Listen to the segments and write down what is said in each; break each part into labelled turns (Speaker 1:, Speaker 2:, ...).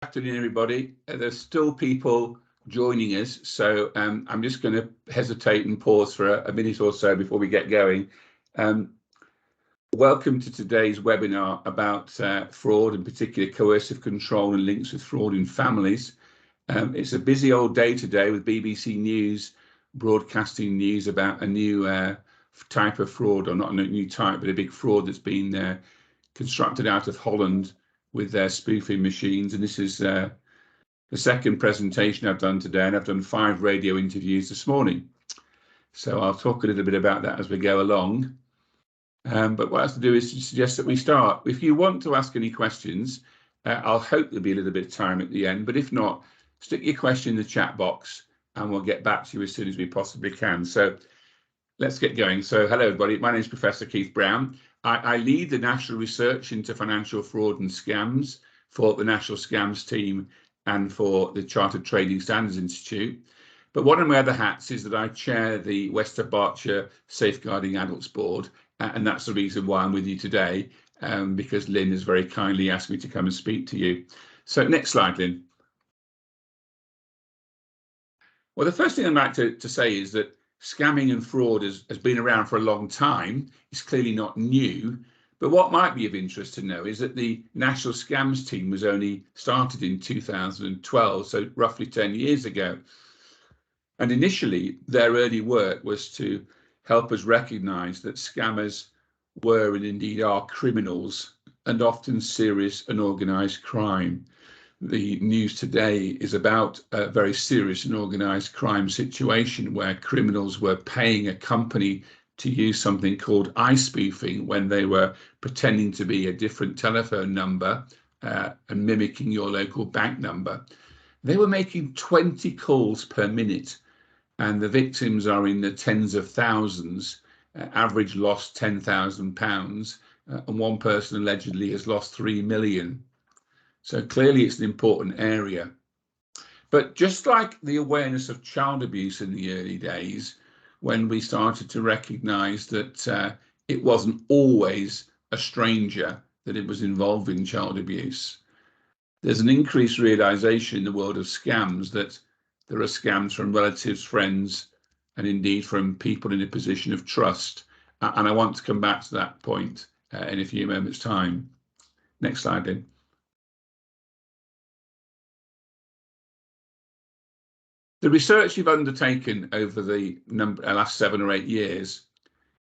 Speaker 1: Afternoon, everybody. There's still people joining us, so I'm just going to hesitate and pause for a minute or so before we get going. Welcome to today's webinar about fraud, in particular coercive control and links with fraud in families. It's a busy old day today with BBC News broadcasting news about a new type of fraud, or not a new type, but a big fraud that's been constructed out of Holland with their spoofing machines. And this is the second presentation I've done today, and I've done 5 radio interviews this morning. So I'll talk a little bit about that as we go along. But what I have to do is to suggest that we start. If you want to ask any questions, I'll hope there'll be a little bit of time at the end, but if not, stick your question in the chat box and we'll get back to you as soon as we possibly can. So let's get going. So hello everybody, my name is Professor Keith Brown. I lead the national research into financial fraud and scams for the National Scams team and for the Chartered Trading Standards Institute. But one of my other hats is that I chair the West of Berkshire Safeguarding Adults Board, and that's the reason why I'm with you today, because Lynn has very kindly asked me to come and speak to you. So next slide, Lynn. Well, the first thing I'd like to say is that scamming and fraud has been around for a long time. It's clearly not new, but what might be of interest to know is that the National Scams team was only started in 2012, so roughly 10 years ago. And initially, their early work was to help us recognise that scammers were and indeed are criminals, and often serious and organised crime. The news today is about a very serious and organised crime situation where criminals were paying a company to use something called iSpoofing when they were pretending to be a different telephone number and mimicking your local bank number. They were making 20 calls per minute, and the victims are in the tens of thousands. Average loss £10,000, and one person allegedly has lost 3 million. So clearly it's an important area. But just like the awareness of child abuse in the early days, when we started to recognise that it wasn't always a stranger that it was involved in child abuse, there's an increased realisation in the world of scams that there are scams from relatives, friends, and indeed from people in a position of trust. And I want to come back to that point in a few moments' time. Next slide, Lynn. The research you've undertaken over the last 7 or 8 years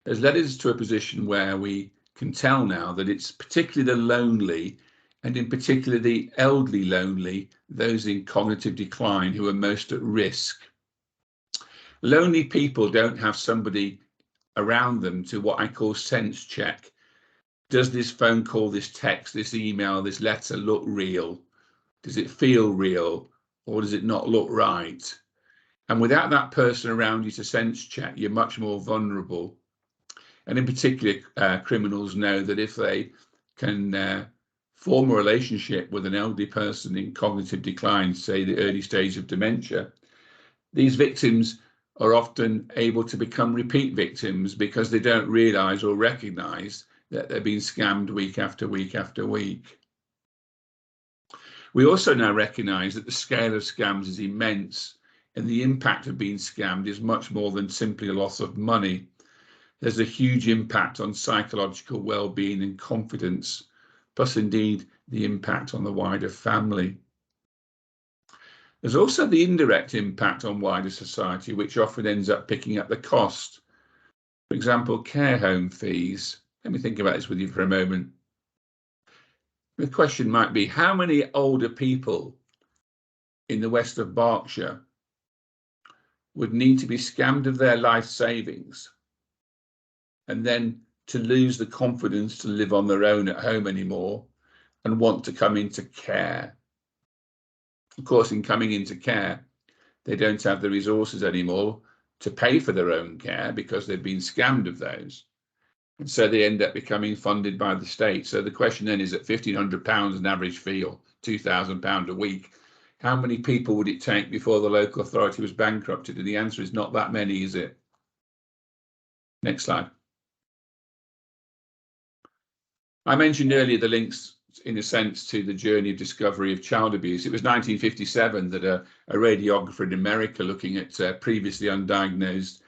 Speaker 1: has led us to a position where we can tell now that it's particularly the lonely, and in particular the elderly lonely, those in cognitive decline, who are most at risk. Lonely people don't have somebody around them to what I call sense check. Does this phone call, this text, this email, this letter look real? Does it feel real, or does it not look right? And without that person around you to sense check, you're much more vulnerable. And in particular, criminals know that if they can form a relationship with an elderly person in cognitive decline, say the early stage of dementia, these victims are often able to become repeat victims because they don't realise or recognise that they're being scammed week after week after week. We also now recognise that the scale of scams is immense, and the impact of being scammed is much more than simply a loss of money. There's a huge impact on psychological well-being and confidence, plus indeed the impact on the wider family. There's also the indirect impact on wider society, which often ends up picking up the cost. For example, care home fees. Let me think about this with you for a moment. The question might be, how many older people in the West of Berkshire would need to be scammed of their life savings and then to lose the confidence to live on their own at home anymore and want to come into care? Of course, in coming into care, they don't have the resources anymore to pay for their own care because they've been scammed of those. And so they end up becoming funded by the state. So the question then is, at £1,500 an average fee, or £2,000 a week, how many people would it take before the local authority was bankrupted? And the answer is not that many, is it? Next slide. I mentioned earlier the links in a sense, to the journey of discovery of child abuse. It was 1957 that a radiographer in America, looking at previously undiagnosed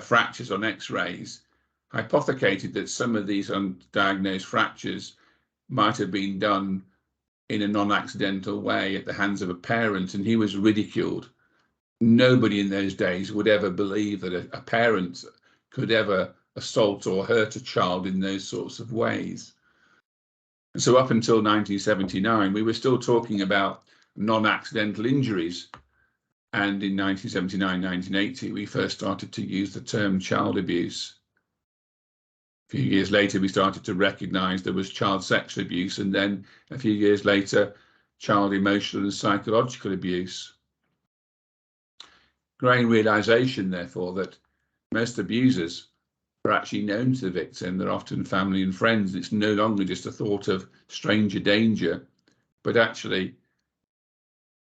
Speaker 1: fractures on X-rays, hypothecated that some of these undiagnosed fractures might have been done in a non-accidental way at the hands of a parent, and he was ridiculed. Nobody in those days would ever believe that a parent could ever assault or hurt a child in those sorts of ways. And so up until 1979, we were still talking about non-accidental injuries. And in 1979, 1980, we first started to use the term child abuse. A few years later, we started to recognize there was child sexual abuse, and then a few years later, child emotional and psychological abuse. Growing realization, therefore, that most abusers are actually known to the victim. They're often family and friends. It's no longer just a thought of stranger danger, but actually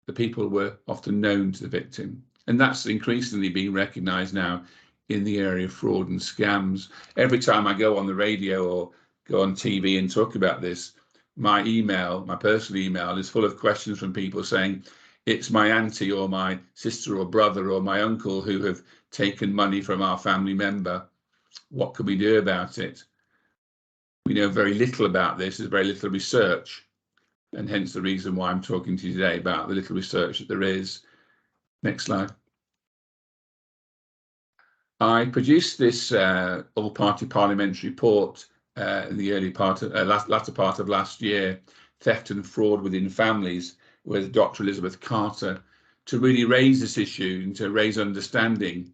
Speaker 1: the people were often known to the victim. And that's increasingly being recognized now in the area of fraud and scams. Every time I go on the radio or go on TV and talk about this, my email, my personal email, is full of questions from people saying, it's my auntie or my sister or brother or my uncle who have taken money from our family member. What can we do about it? We know very little about this. There's very little research, and hence the reason why I'm talking to you today about the little research that there is. Next slide. I produced this all-party parliamentary report in the early part of latter part of last year, Theft and Fraud Within Families, with Dr. Elizabeth Carter, to really raise this issue and to raise understanding.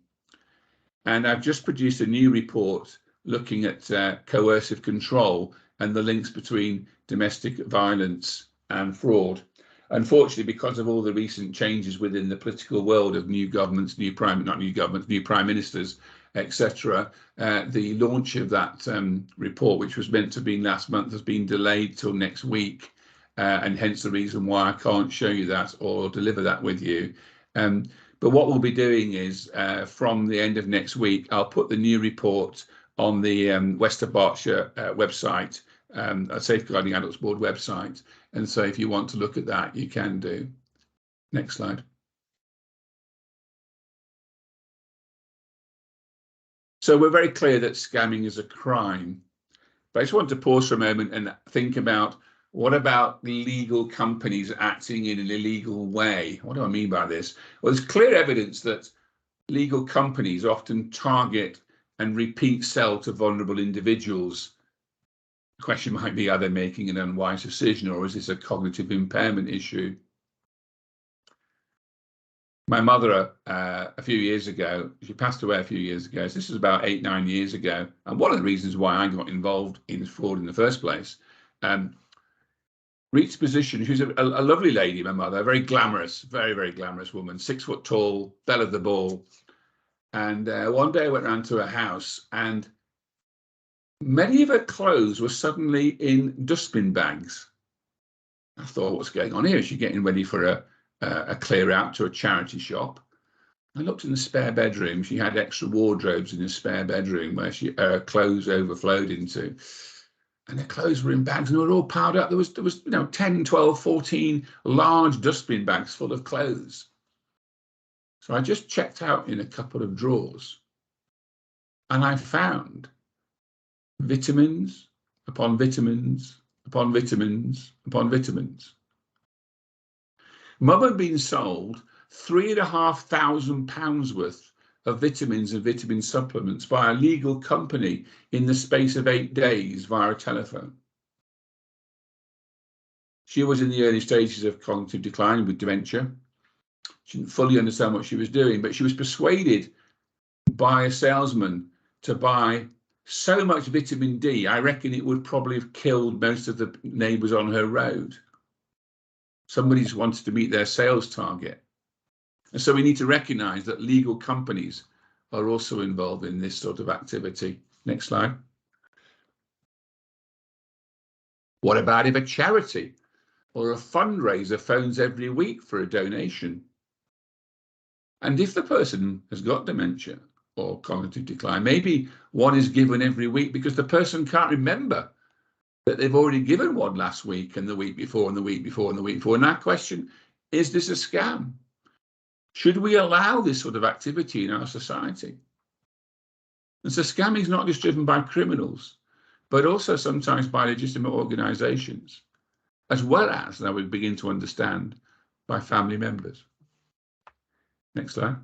Speaker 1: And I've just produced a new report looking at coercive control and the links between domestic violence and fraud. Unfortunately, because of all the recent changes within the political world of new governments, new prime ministers, etc., the launch of that report, which was meant to be last month, has been delayed till next week. And hence the reason why I can't show you that or deliver that with you. But what we'll be doing is from the end of next week, I'll put the new report on the West of Berkshire website, a Safeguarding Adults Board website. And so if you want to look at that, you can do. Next slide. So we're very clear that scamming is a crime. But I just want to pause for a moment and think about, what about legal companies acting in an illegal way? What do I mean by this? Well, there's clear evidence that legal companies often target and repeat sell to vulnerable individuals. The question might be, are they making an unwise decision, or is this a cognitive impairment issue? My mother, a few years ago, she passed away a few years ago. So this is about 8-9 years ago. And one of the reasons why I got involved in fraud in the first place, reached a position. She was a lovely lady, my mother, a very glamorous, very glamorous woman, 6 foot tall, belle of the ball. And one day I went round to her house, and many of her clothes were suddenly in dustbin bags. I thought, what's going on here? Is she getting ready for a clear out to a charity shop? I looked in the spare bedroom. She had extra wardrobes in the spare bedroom where her clothes overflowed into. And the clothes were in bags and they were all piled up. There was 10, 12, 14 large dustbin bags full of clothes. So I just checked out in a couple of drawers, and I found vitamins upon vitamins upon vitamins upon vitamins. Mum had been sold £3,500 worth of vitamins and vitamin supplements by a legal company in the space of 8 days via a telephone. She was in the early stages of cognitive decline with dementia. She didn't fully understand what she was doing, but she was persuaded by a salesman to buy so much vitamin D, I reckon it would probably have killed most of the neighbours on her road. Somebody just wanted to meet their sales target. And so we need to recognise that legal companies are also involved in this sort of activity. Next slide. What about if a charity or a fundraiser phones every week for a donation? And if the person has got dementia or cognitive decline, maybe one is given every week because the person can't remember that they've already given one last week and the week before and the week before and the week before. And that question, is this a scam? Should we allow this sort of activity in our society? And so scamming is not just driven by criminals, but also sometimes by legitimate organizations, as well as, now we begin to understand, by family members. Next slide.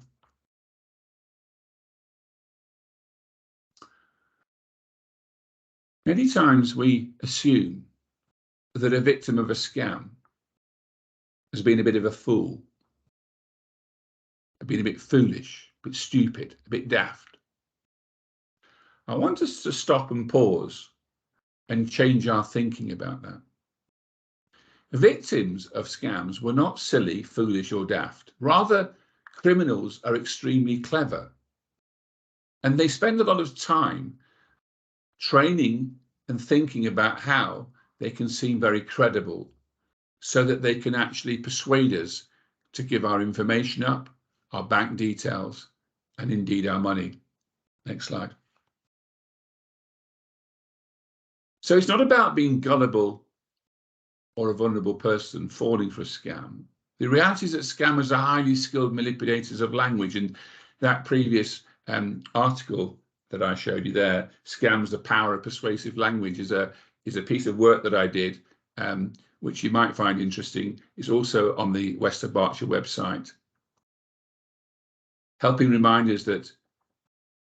Speaker 1: Many times we assume that a victim of a scam has been a bit of a fool, been a bit foolish, a bit stupid, a bit daft. I want us to stop and pause and change our thinking about that. Victims of scams were not silly, foolish, or daft. Rather, criminals are extremely clever, and they spend a lot of time training and thinking about how they can seem very credible so that they can actually persuade us to give our information up, our bank details, and indeed our money. Next slide. So it's not about being gullible or a vulnerable person falling for a scam. The reality is that scammers are highly skilled manipulators of language, and that previous article that I showed you there, Scams, the Power of Persuasive Language, is a piece of work that I did, which you might find interesting. It's also on the West of Berkshire website, helping remind us that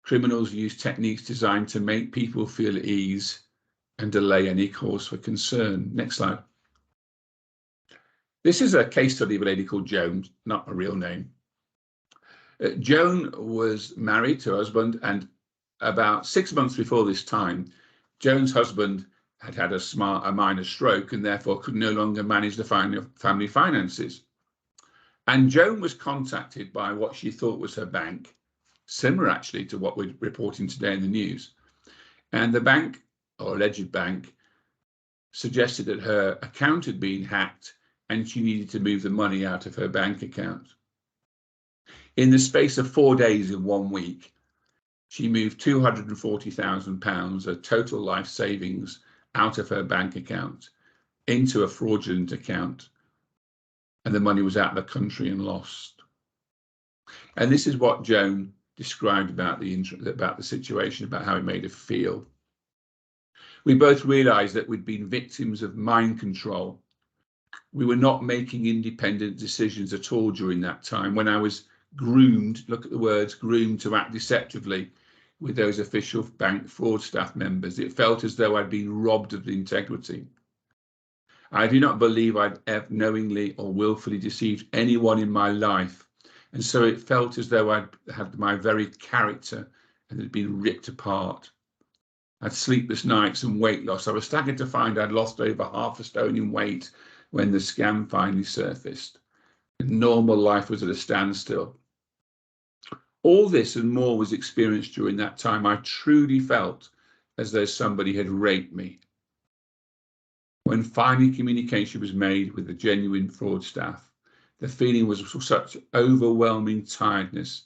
Speaker 1: criminals use techniques designed to make people feel at ease and delay any cause for concern. Next slide. This is a case study of a lady called Joan, not a real name. Joan was married to her husband, and about 6 months before this time, Joan's husband had had a minor stroke and therefore could no longer manage the family finances. And Joan was contacted by what she thought was her bank, similar actually to what we're reporting today in the news. And the bank, or alleged bank, suggested that her account had been hacked and she needed to move the money out of her bank account. In the space of 4 days in 1 week, she moved £240,000, a total life savings, out of her bank account into a fraudulent account, and the money was out of the country and lost. And this is what Joan described about the situation, about how it made her feel. We both realized that we'd been victims of mind control. We were not making independent decisions at all during that time, when I was groomed, look at the words, groomed to act deceptively with those official bank fraud staff members. It felt as though I'd been robbed of integrity. I do not believe I'd ever knowingly or willfully deceived anyone in my life. And so it felt as though I'd had my very character and had been ripped apart. I had sleepless nights and weight loss. I was staggered to find I'd lost over 1/2 stone in weight when the scam finally surfaced. And normal life was at a standstill. All this and more was experienced during that time. I truly felt as though somebody had raped me. When finally communication was made with the genuine fraud staff, the feeling was such overwhelming tiredness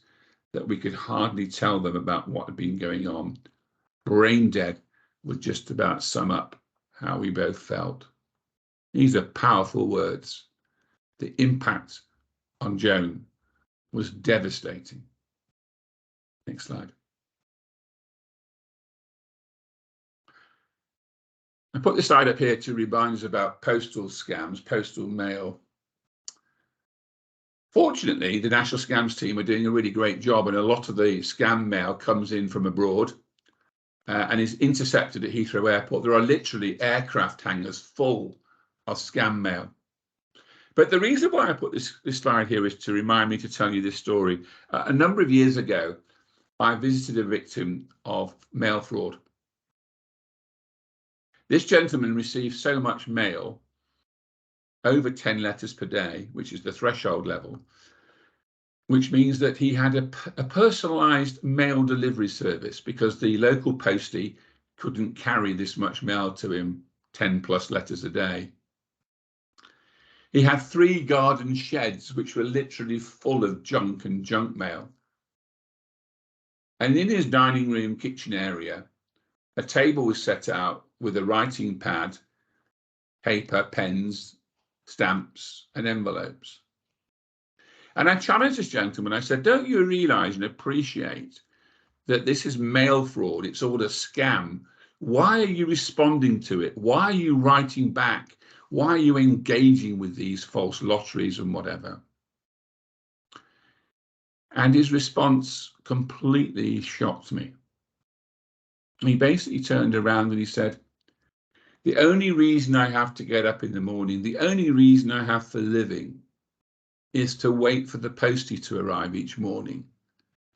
Speaker 1: that we could hardly tell them about what had been going on. Brain dead would just about sum up how we both felt. These are powerful words. The impact on Joan was devastating. Next slide. I put this slide up here to remind us about postal scams, postal mail. Fortunately, the national scams team are doing a really great job, and a lot of the scam mail comes in from abroad and is intercepted at Heathrow Airport. There are literally aircraft hangars full of scam mail. But the reason why I put this slide here is to remind me to tell you this story. A number of years ago, I visited a victim of mail fraud. This gentleman received so much mail, over 10 letters per day, which is the threshold level, which means that he had a personalized mail delivery service because the local postie couldn't carry this much mail to him, 10+ letters a day. He had 3 garden sheds, which were literally full of junk and junk mail. And in his dining room kitchen area, a table was set out with a writing pad, paper, pens, stamps, and envelopes. And I challenged this gentleman. I said, don't you realize and appreciate that this is mail fraud? It's all a scam. Why are you responding to it? Why are you writing back? Why are you engaging with these false lotteries and whatever? And his response completely shocked me. He basically turned around and he said, the only reason I have to get up in the morning, the only reason I have for living is to wait for the postie to arrive each morning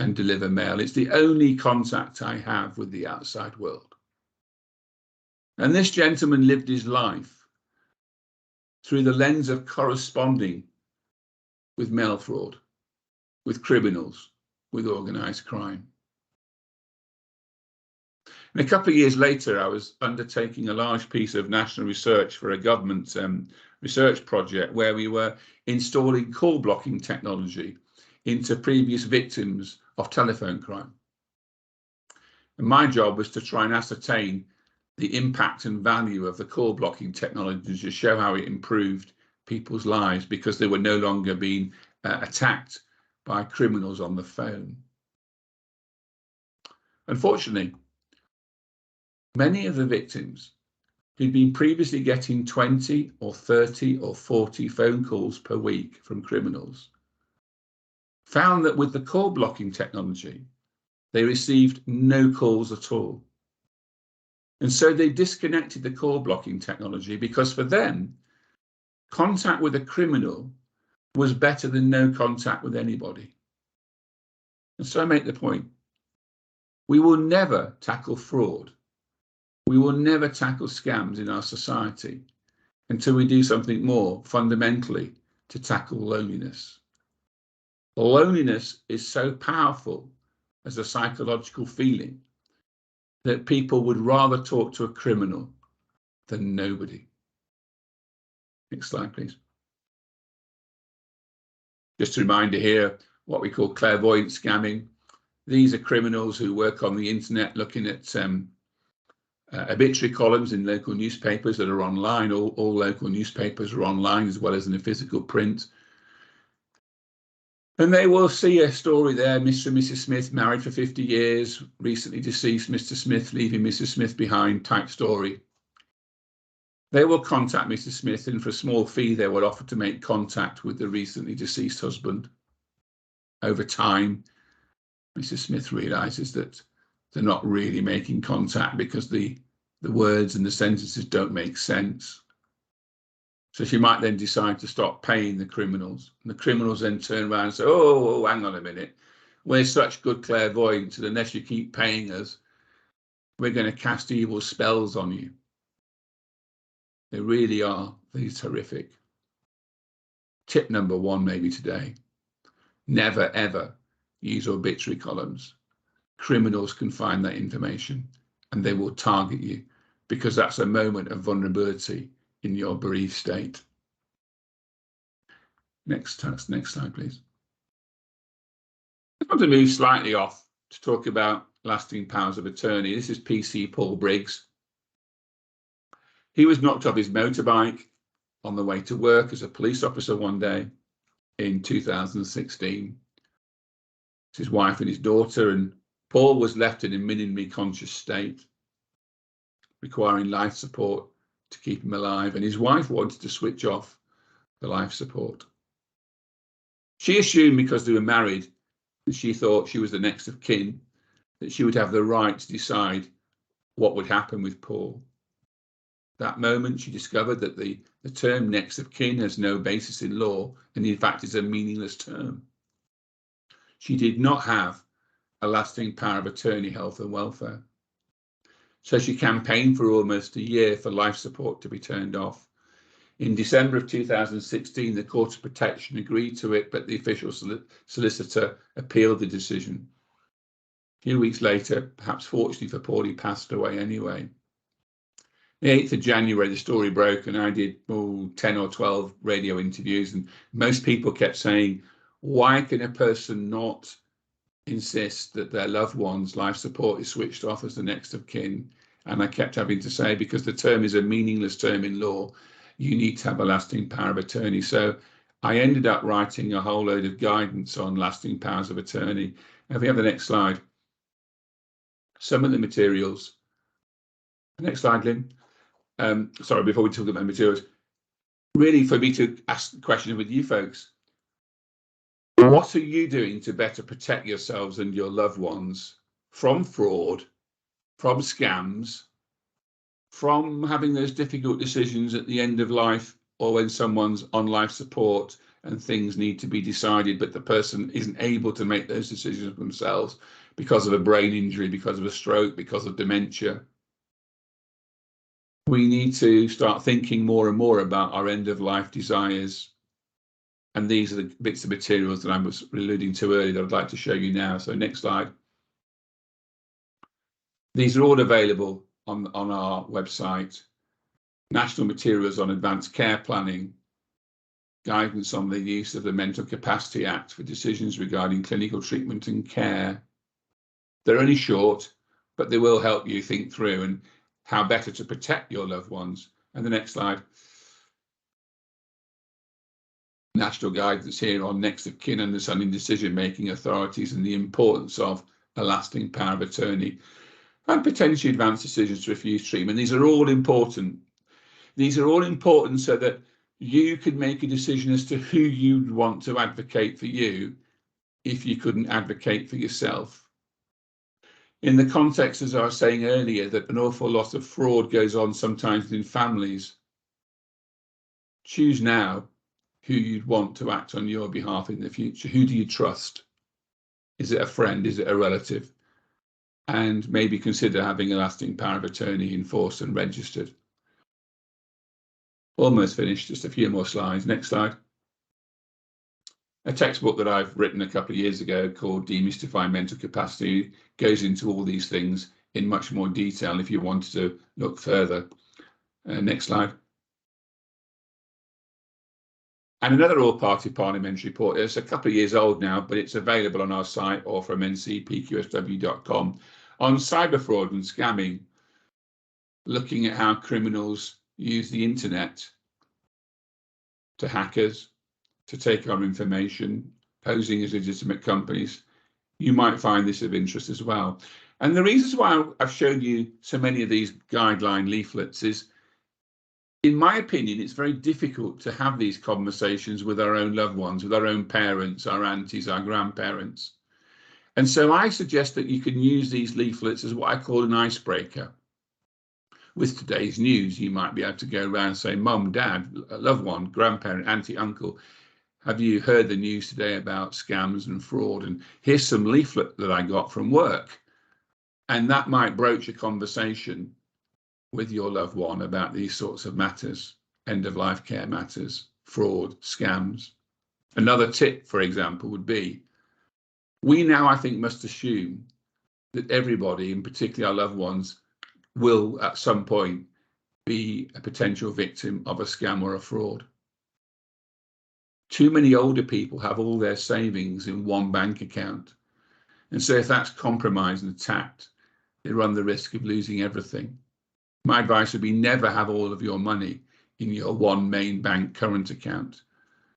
Speaker 1: and deliver mail. It's the only contact I have with the outside world. And this gentleman lived his life through the lens of corresponding with mail fraud, with criminals, with organised crime. And a couple of years later, I was undertaking a large piece of national research for a government research project where we were installing call blocking technology into previous victims of telephone crime. And my job was to try and ascertain the impact and value of the call blocking technology to show how it improved people's lives because they were no longer being attacked by criminals on the phone. Unfortunately, many of the victims who'd been previously getting 20 or 30 or 40 phone calls per week from criminals found that with the call blocking technology, they received no calls at all. And so they disconnected the call blocking technology because for them, contact with a criminal was better than no contact with anybody. And so I make the point, we will never tackle fraud. We will never tackle scams in our society until we do something more fundamentally to tackle loneliness. Loneliness is so powerful as a psychological feeling that people would rather talk to a criminal than nobody. Next slide, please. Just a reminder here, what we call clairvoyant scamming. These are criminals who work on the internet looking at obituary columns in local newspapers that are online. All local newspapers are online as well as in a physical print. And they will see a story there, Mr. and Mrs. Smith married for 50 years, recently deceased Mr. Smith leaving Mrs. Smith behind type story. They will contact Mrs. Smith and for a small fee they will offer to make contact with the recently deceased husband. Over time, Mrs. Smith realizes that they're not really making contact because the words and the sentences don't make sense. So she might then decide to stop paying the criminals. And the criminals then turn around and say, oh, hang on a minute. We're such good clairvoyants that unless you keep paying us, we're going to cast evil spells on you. They really are these horrific. Tip number one maybe today, never ever use obituary columns. Criminals can find that information and they will target you because that's a moment of vulnerability in your bereaved state. Next slide, please. I want to move slightly off to talk about lasting powers of attorney. This is PC Paul Briggs. He was knocked off his motorbike on the way to work as a police officer one day in 2016. It's his wife and his daughter, and Paul was left in a minimally conscious state, requiring life support to keep him alive, and his wife wanted to switch off the life support. She assumed because they were married that she thought she was the next of kin, that she would have the right to decide what would happen with Paul. That moment she discovered that the term next of kin has no basis in law and in fact is a meaningless term. She did not have a lasting power of attorney, health and welfare. So she campaigned for almost a year for life support to be turned off. In December of 2016, the Court of Protection agreed to it, but the official solicitor appealed the decision. A few weeks later, perhaps fortunately for Paul, he passed away anyway. The 8th of January, the story broke, and I did 10 or 12 radio interviews, and most people kept saying, why can a person not insist that their loved one's life support is switched off as the next of kin? And I kept having to say, because the term is a meaningless term in law, you need to have a lasting power of attorney. So I ended up writing a whole load of guidance on lasting powers of attorney. If we have the next slide, some of the materials. Next slide, Lynn. Sorry, before we talk about the materials, really for me to ask the question with you folks, what are you doing to better protect yourselves and your loved ones from fraud, from scams, from having those difficult decisions at the end of life, or when someone's on life support and things need to be decided, but the person isn't able to make those decisions themselves because of a brain injury, because of a stroke, because of dementia? We need to start thinking more and more about our end of life desires. And these are the bits of materials that I was alluding to earlier that I'd like to show you now. So next slide. These are all available on our website. National materials on advanced care planning, guidance on the use of the Mental Capacity Act for decisions regarding clinical treatment and care. They're only short, but they will help you think through and how better to protect your loved ones. And the next slide. National guidance here on next of kin understanding decision-making authorities and the importance of a lasting power of attorney and potentially advanced decisions to refuse treatment. These are all important. These are all important so that you can make a decision as to who you'd want to advocate for you if you couldn't advocate for yourself. In the context, as I was saying earlier, that an awful lot of fraud goes on sometimes in families. Choose now who you'd want to act on your behalf in the future. Who do you trust? Is it a friend? Is it a relative? And maybe consider having a lasting power of attorney enforced and registered. Almost finished, just a few more slides. Next slide. A textbook that I've written a couple of years ago called Demystifying Mental Capacity goes into all these things in much more detail if you wanted to look further. Next slide. And another all-party parliamentary report. It's a couple of years old now, but it's available on our site or from ncpqsw.com on cyber fraud and scamming, looking at how criminals use the internet to hackers, to take our information, posing as legitimate companies. You might find this of interest as well. And the reasons why I've shown you so many of these guideline leaflets is, in my opinion, it's very difficult to have these conversations with our own loved ones, with our own parents, our aunties, our grandparents. And so I suggest that you can use these leaflets as what I call an icebreaker. With today's news, you might be able to go around and say, Mum, Dad, loved one, grandparent, auntie, uncle, have you heard the news today about scams and fraud? And here's some leaflet that I got from work. And that might broach a conversation with your loved one about these sorts of matters, end-of-life care matters, fraud, scams. Another tip, for example, would be, we now, I think, must assume that everybody, and particularly our loved ones, will at some point be a potential victim of a scam or a fraud. Too many older people have all their savings in one bank account. And so if that's compromised and attacked, they run the risk of losing everything. My advice would be never have all of your money in your one main bank current account.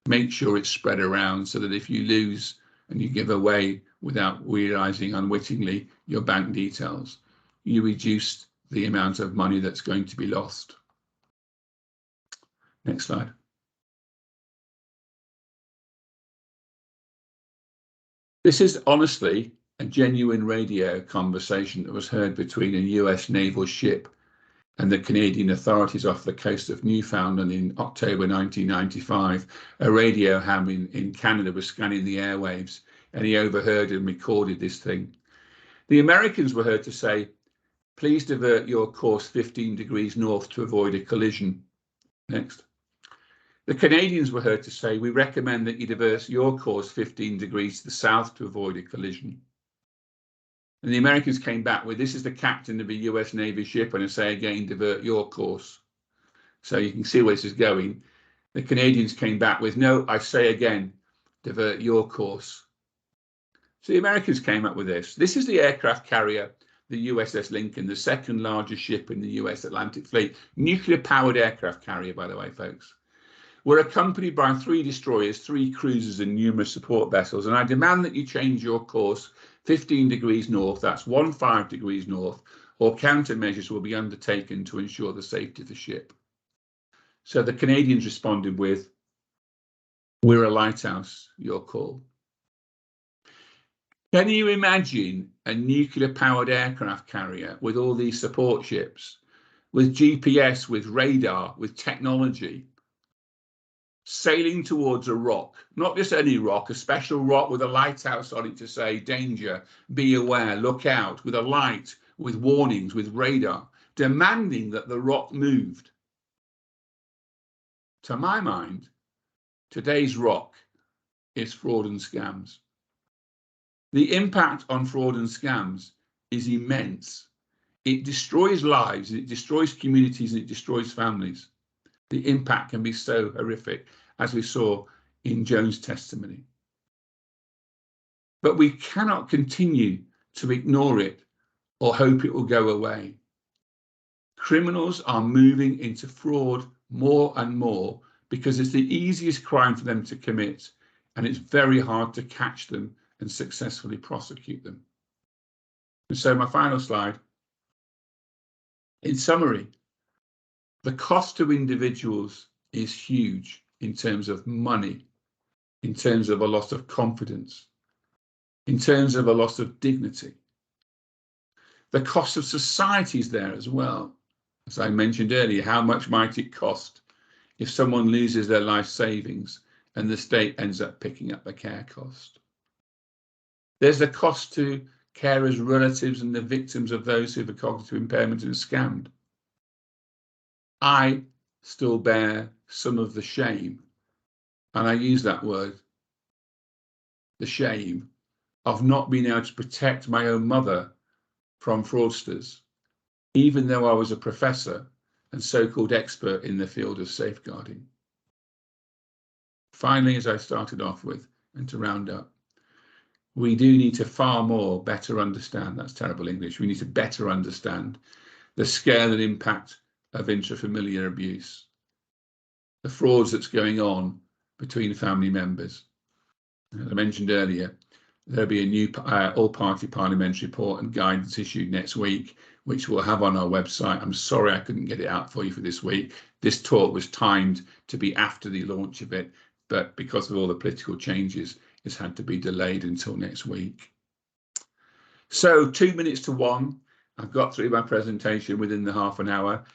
Speaker 1: Make sure it's spread around so that if you lose and you give away without realizing unwittingly your bank details, you reduce the amount of money that's going to be lost. Next slide. This is honestly a genuine radio conversation that was heard between a US naval ship and the Canadian authorities off the coast of Newfoundland in October 1995. A radio ham in Canada was scanning the airwaves, and he overheard and recorded this thing. The Americans were heard to say, please divert your course 15 degrees north to avoid a collision. Next. The Canadians were heard to say, we recommend that you divert your course 15 degrees to the south to avoid a collision. And the Americans came back with, this is the captain of a US Navy ship, and I say again, divert your course. So you can see where this is going. The Canadians came back with, no, I say again, divert your course. So the Americans came up with this. This is the aircraft carrier the USS Lincoln, the second largest ship in the US Atlantic Fleet, nuclear-powered aircraft carrier, by the way, folks. We're accompanied by 3 destroyers, 3 cruisers and numerous support vessels, and I demand that you change your course 15 degrees north, that's 15 degrees north, or countermeasures will be undertaken to ensure the safety of the ship. So the Canadians responded with, "We're a lighthouse, your call." Can you imagine a nuclear-powered aircraft carrier with all these support ships, with GPS, with radar, with technology, sailing towards a rock, not just any rock, a special rock with a lighthouse on it to say, danger, be aware, look out, with a light, with warnings, with radar, demanding that the rock moved? To my mind, today's rock is fraud and scams. The impact on fraud and scams is immense. It destroys lives, it destroys communities, and it destroys families. The impact can be so horrific, as we saw in Joan's testimony. But we cannot continue to ignore it or hope it will go away. Criminals are moving into fraud more and more because it's the easiest crime for them to commit, and it's very hard to catch them and successfully prosecute them. And so my final slide. In summary, the cost to individuals is huge in terms of money, in terms of a loss of confidence, in terms of a loss of dignity. The cost of society is there as well. As I mentioned earlier, how much might it cost if someone loses their life savings and the state ends up picking up the care cost? There's the cost to carers, relatives, and the victims of those who have a cognitive impairment and are scammed. I still bear some of the shame, and I use that word, the shame, of not being able to protect my own mother from fraudsters, even though I was a professor and so-called expert in the field of safeguarding. Finally, as I started off with, and to round up, we do need to far more better understand, that's terrible English, we need to better understand the scale and impact of intrafamiliar abuse, the frauds that's going on between family members. As I mentioned earlier, there'll be a new all-party parliamentary report and guidance issued next week, which we'll have on our website. I'm sorry I couldn't get it out for you for this week. This talk was timed to be after the launch of it, but because of all the political changes, it's had to be delayed until next week. So 2 minutes to 1, I've got through my presentation within the half an hour.